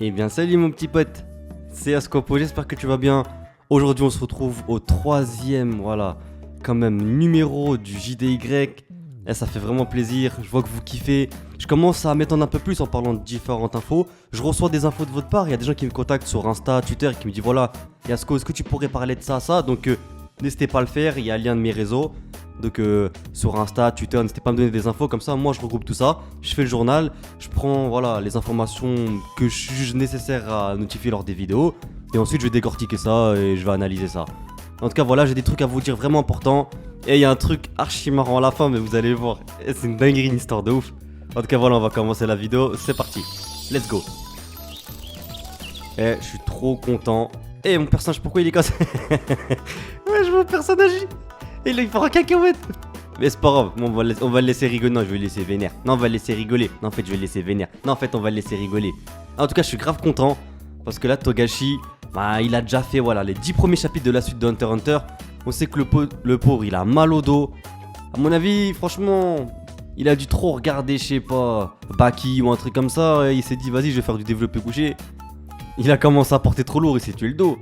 Eh bien salut mon petit pote, c'est Ascopo, j'espère que tu vas bien. Aujourd'hui on se retrouve au troisième, voilà, quand même numéro du JDY. Et ça fait vraiment plaisir, je vois que vous kiffez. Je commence à m'étendre un peu plus en parlant de différentes infos. Je reçois des infos de votre part, il y a des gens qui me contactent sur Insta, Twitter, qui me disent voilà, Yasco, est-ce que tu pourrais parler de ça donc n'hésitez pas à le faire, il y a le lien de mes réseaux. Donc sur Insta, Twitter, n'hésitez pas à me donner des infos comme ça. Moi je regroupe tout ça, je fais le journal, je prends voilà, les informations que je juge nécessaires à notifier lors des vidéos. Et ensuite je vais décortiquer ça et je vais analyser ça. En tout cas voilà, j'ai des trucs à vous dire vraiment importants. Et il y a un truc archi marrant à la fin, mais vous allez voir. C'est une dinguerie, une histoire de ouf. En tout cas voilà, on va commencer la vidéo, c'est parti. Let's go. Et je suis trop content. Et mon personnage, pourquoi il est comme ça? Ouais, je vois mon personnage. Et là, il part en cacahuète. Mais c'est pas grave, on va le laisser rigoler. Non, je vais le laisser vénère. Non, on va le laisser rigoler. Non, en fait, je vais le laisser vénère. Non, en fait, on va le laisser rigoler. En tout cas, je suis grave content. Parce que là, Togashi, bah, il a déjà fait voilà, les 10 premiers chapitres de la suite de Hunter x Hunter. On sait que le pauvre, il a mal au dos. À mon avis, franchement, il a dû trop regarder, je sais pas, Baki ou un truc comme ça. Et il s'est dit, vas-y, je vais faire du développé couché. Il a commencé à porter trop lourd, il s'est tué le dos.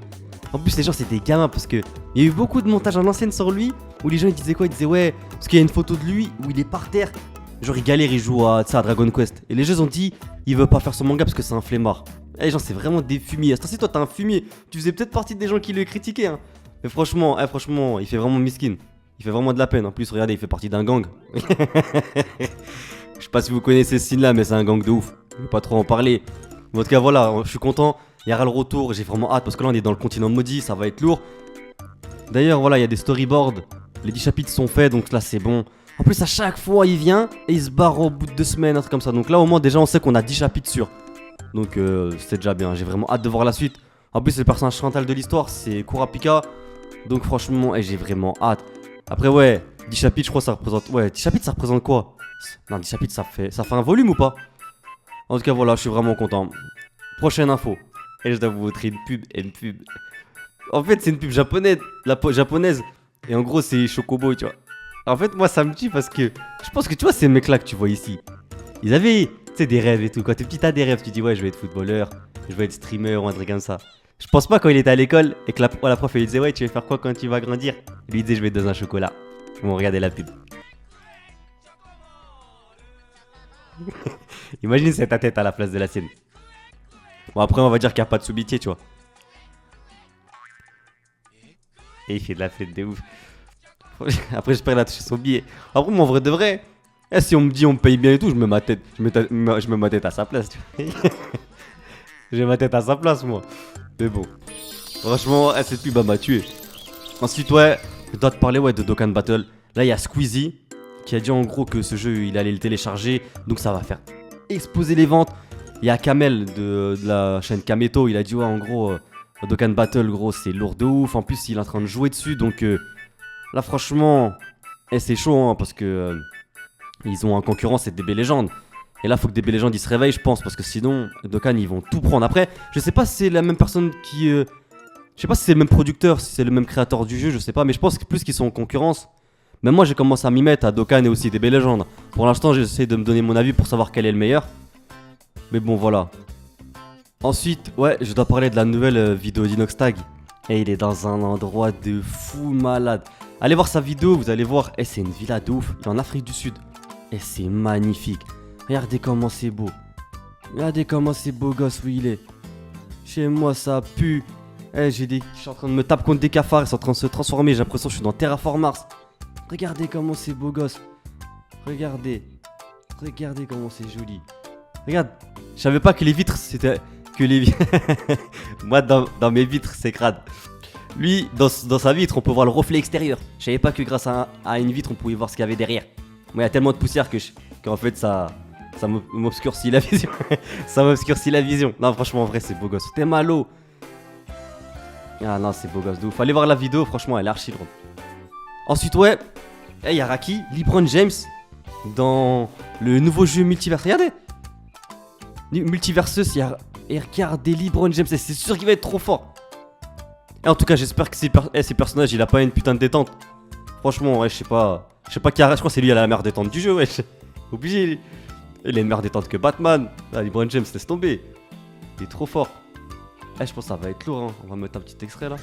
En plus, les gens, c'était des gamins parce que il y a eu beaucoup de montages en ancienne sur lui où les gens ils disaient quoi? Ils disaient ouais, parce qu'il y a une photo de lui où il est par terre. Genre, il galère, il joue à Dragon Quest. Et les gens ont dit, il veut pas faire son manga parce que c'est un flemmard. Et les gens, c'est vraiment des fumiers. Si toi, t'es un fumier, tu faisais peut-être partie des gens qui le critiquaient. Hein. Mais franchement, il fait vraiment miskin. Il fait vraiment de la peine. En plus, regardez, il fait partie d'un gang. Je sais pas si vous connaissez ce signe là, mais c'est un gang de ouf. Je vais pas trop en parler. Mais en tout cas, voilà, je suis content. Il y aura le retour, j'ai vraiment hâte parce que là on est dans le continent maudit, ça va être lourd. D'ailleurs voilà, il y a des storyboards, les 10 chapitres sont faits donc là c'est bon. En plus à chaque fois il vient et il se barre au bout de 2 semaines, un truc comme ça. Donc là au moins déjà on sait qu'on a 10 chapitres sûrs. Donc c'est déjà bien, j'ai vraiment hâte de voir la suite. En plus c'est le personnage central de l'histoire, c'est Kurapika. Donc franchement j'ai vraiment hâte. Après ouais, 10 chapitres je crois ça représente... Ouais, 10 chapitres ça représente quoi? Non 10 chapitres ça fait un volume ou pas? En tout cas voilà, je suis vraiment content. Prochaine info. Et je dois vous montrer une pub. En fait, c'est une pub japonaise, japonaise. Et en gros, c'est Chocobo, tu vois. En fait, moi, ça me tue parce que je pense que tu vois, ces mecs-là que tu vois ici, ils avaient, tu sais, des rêves et tout. Quand t'es petit, t'as des rêves. Tu dis, ouais, je vais être footballeur, je vais être streamer ou un truc comme ça. Je pense pas quand il était à l'école et que la prof, elle lui disait, ouais, tu vas faire quoi quand tu vas grandir? Il lui disait, je vais être dans un chocolat. Bon, regardez la pub. Imagine, c'est ta tête à la place de la sienne. Bon après on va dire qu'il n'y a pas de sous-métier tu vois. Et il fait de la fête de ouf. Après j'espère qu'il a touché son billet. Après moi en vrai de vrai, si on me dit on me paye bien et tout, je mets ma tête, je mets ma tête à sa place tu vois. J'ai ma tête à sa place moi. Mais bon. Franchement cette pub m'a tué. Ensuite ouais, je dois te parler ouais, de Dokkan Battle. Là il y a Squeezie qui a dit en gros que ce jeu il allait le télécharger. Donc ça va faire exploser les ventes. Il y a Kamel de la chaîne Kameto, il a dit ouais en gros Dokkan Battle gros c'est lourd de ouf. En plus il est en train de jouer dessus donc là franchement c'est chaud hein, parce que ils ont en concurrence cette DB Legend. Et là faut que DB Legend ils se réveillent je pense parce que sinon Dokkan ils vont tout prendre. Après je sais pas si c'est la même personne qui... je sais pas si c'est le même producteur, si c'est le même créateur du jeu, je sais pas. Mais je pense que plus qu'ils sont en concurrence. Même moi j'ai commencé à m'y mettre à Dokkan et aussi DB Legend. Pour l'instant j'essaie de me donner mon avis pour savoir quel est le meilleur. Mais bon voilà. Ensuite, ouais, je dois parler de la nouvelle vidéo d'Inoxtag. Et il est dans un endroit de fou malade. Allez voir sa vidéo, vous allez voir. Et c'est une villa de ouf. Il est en Afrique du Sud. Et c'est magnifique. Regardez comment c'est beau. Regardez comment c'est beau gosse où il est. Chez moi ça pue. Je suis en train de me taper contre des cafards. Ils sont en train de se transformer. J'ai l'impression que je suis dans Terraform Mars. Regardez comment c'est beau gosse. Regardez. Regardez comment c'est joli. Regarde, je savais pas que les vitres c'était que les moi dans mes vitres c'est crade. Lui dans sa vitre on peut voir le reflet extérieur. Je savais pas que grâce à une vitre on pouvait voir ce qu'il y avait derrière. Moi il y a tellement de poussière qu'en fait ça m'obscurcit la vision. Ça m'obscurcit la vision. Non franchement en vrai c'est beau gosse. T'es malo. Ah non c'est beau gosse de ouf. Allez voir la vidéo franchement elle est archi drôle. Ensuite ouais, il y a Raki, LeBron James dans le nouveau jeu Multiverse. Regardez. Multiversus, et regardez LeBron James, c'est sûr qu'il va être trop fort. Et en tout cas, j'espère que ces personnages, il a pas une putain de détente. Franchement, ouais, je sais pas qui a, je crois que c'est lui qui a la meilleure détente du jeu, ouais. Obligé. Il a une meilleure détente que Batman. Ah, LeBron James, laisse tomber. Il est trop fort. Eh, je pense que ça va être lourd, hein. On va mettre un petit extrait là.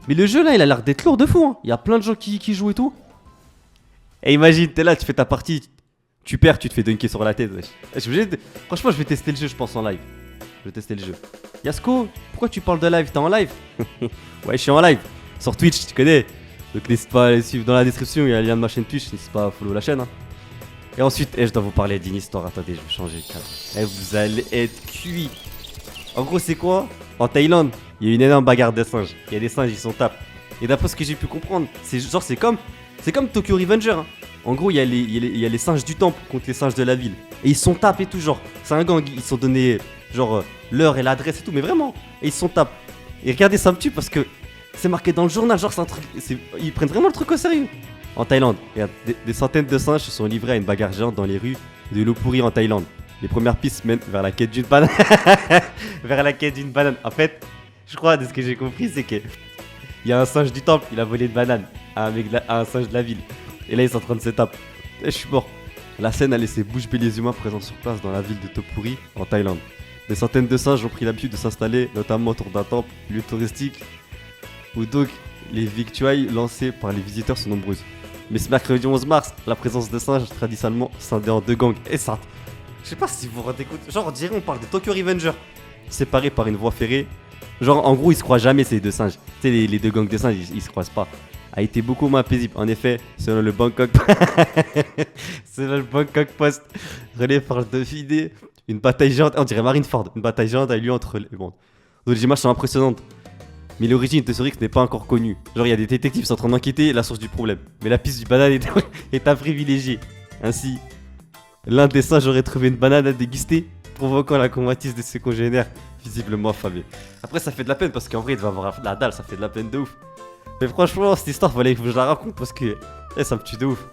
Mais le jeu là, il a l'air d'être lourd de fou, hein. Il y a plein de gens qui jouent et tout. Et imagine, t'es là, tu fais ta partie, tu perds, tu te fais dunker sur la tête. Wesh. Franchement, je vais tester le jeu, je pense, en live. Je vais tester le jeu. Yasko, pourquoi tu parles de live? T'es en live? Ouais, je suis en live. Sur Twitch, tu connais. Donc n'hésite pas à aller suivre dans la description, il y a le lien de ma chaîne Twitch, n'hésite pas à follow la chaîne. Hein. Et ensuite, je dois vous parler d'une histoire. Attendez, je vais changer de cadre. Vous allez être cuits. En gros, c'est quoi? En Thaïlande, il y a une énorme bagarre de singes. Il y a des singes, ils sont tapés. Et d'après ce que j'ai pu comprendre, c'est comme Tokyo Revenger. Hein. En gros, il y a les singes du temple contre les singes de la ville. Et ils sont tapés tout genre. C'est un gang, ils se sont donné genre l'heure et l'adresse et tout, mais vraiment. Et ils sont tapés. Et regardez, ça me tue parce que c'est marqué dans le journal, genre c'est un truc. Ils prennent vraiment le truc au sérieux. En Thaïlande, regarde, des centaines de singes se sont livrés à une bagarre géante dans les rues de Lopburi en Thaïlande. Les premières pistes mènent vers la quête d'une banane. Vers la quête d'une banane. En fait, je crois, de ce que j'ai compris, c'est que il y a un singe du temple, il a volé une banane à un singe de la ville. Et là, ils sont en train de se taper. Et je suis mort. La scène a laissé bouche bée les humains présents sur place dans la ville de Lopburi en Thaïlande. Des centaines de singes ont pris l'habitude de s'installer, notamment autour d'un temple, lieu touristique, où donc les victuailles lancées par les visiteurs sont nombreuses. Mais ce mercredi 11 mars, la présence de singes traditionnellement scindés en deux gangs et ça. Je sais pas si vous vous rendez compte. Genre, on dirait on parle de Tokyo Revenger, séparés par une voie ferrée. Genre, en gros, ils se croisent jamais ces deux singes. Tu sais, les deux gangs de singes, ils se croisent pas. A été beaucoup moins paisible. En effet, selon le Bangkok Post, relais par le Dauphiné, une bataille géante, on dirait Marineford, une bataille géante a eu lieu entre les bandes. Donc les images sont impressionnantes. Mais l'origine de ce risque n'est pas encore connue. Genre, il y a des détectives qui sont en train d'enquêter la source du problème. Mais la piste du banane est à privilégier. Ainsi, l'un des singes aurait trouvé une banane à déguster, provoquant la convoitise de ses congénères, visiblement affamés. Après, ça fait de la peine parce qu'en vrai, il devait avoir la dalle, ça fait de la peine de ouf. Mais franchement, cette histoire, fallait que je la raconte parce que ça me tue de ouf.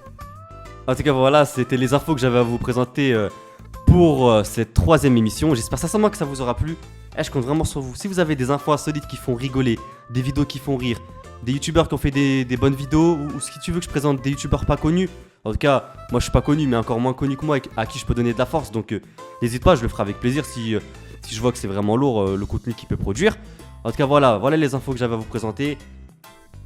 En tout cas, voilà, c'était les infos que j'avais à vous présenter pour cette 3ème émission. J'espère sincèrement que ça vous aura plu. Je compte vraiment sur vous. Si vous avez des infos insolites qui font rigoler, des vidéos qui font rire, des youtubeurs qui ont fait des bonnes vidéos, ou si tu veux que je présente des youtubeurs pas connus. En tout cas, moi je suis pas connu, mais encore moins connu que moi, à qui je peux donner de la force. Donc n'hésite pas, je le ferai avec plaisir si je vois que c'est vraiment lourd le contenu qu'il peut produire. En tout cas, voilà les infos que j'avais à vous présenter.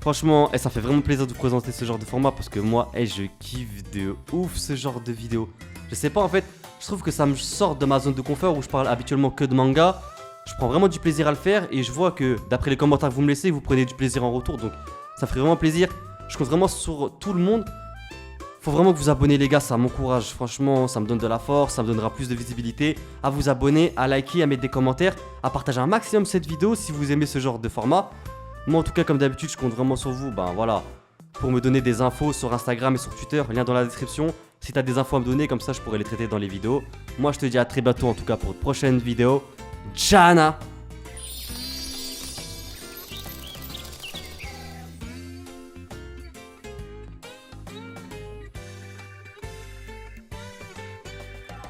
Franchement, ça fait vraiment plaisir de vous présenter ce genre de format parce que moi, je kiffe de ouf ce genre de vidéo. Je sais pas, en fait, je trouve que ça me sort de ma zone de confort où je parle habituellement que de manga. Je prends vraiment du plaisir à le faire et je vois que d'après les commentaires que vous me laissez, vous prenez du plaisir en retour. Donc ça ferait vraiment plaisir. Je compte vraiment sur tout le monde. Faut vraiment que vous abonnez les gars, ça m'encourage. Franchement, ça me donne de la force, ça me donnera plus de visibilité. À vous abonner, à liker, à mettre des commentaires, à partager un maximum cette vidéo si vous aimez ce genre de format. Moi en tout cas comme d'habitude je compte vraiment sur vous, pour me donner des infos sur Instagram et sur Twitter, lien dans la description. Si t'as des infos à me donner, comme ça je pourrais les traiter dans les vidéos. Moi je te dis à très bientôt en tout cas pour une prochaine vidéo. Tchana!